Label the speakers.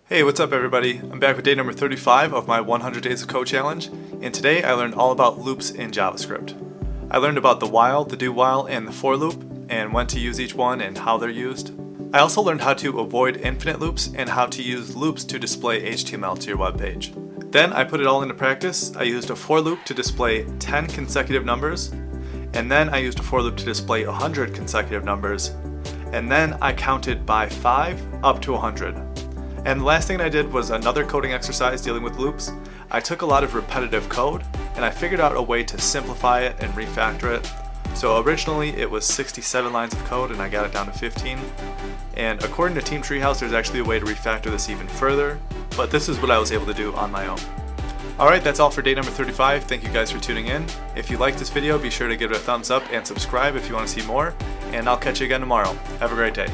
Speaker 1: Hey, what's up everybody? I'm back with day number 35 of my 100 Days of Code Challenge, and today I learned all about loops in JavaScript. I learned about the while, the do while, and the for loop, and when to use each one and how they're used. I also learned how to avoid infinite loops and how to use loops to display HTML to your web page. Then I put it all into practice. I used a for loop to display 10 consecutive numbers, and then I used a for loop to display 100 consecutive numbers, and then I counted by 5 up to 100. And the last thing I did was another coding exercise dealing with loops. I took a lot of repetitive code and I figured out a way to simplify it and refactor it. So originally it was 67 lines of code and I got it down to 15. And according to Team Treehouse, there's actually a way to refactor this even further, but this is what I was able to do on my own. Alright, that's all for day number 35. Thank you guys for tuning in. If you liked this video, be sure to give it a thumbs up and subscribe if you want to see more, and I'll catch you again tomorrow. Have a great day.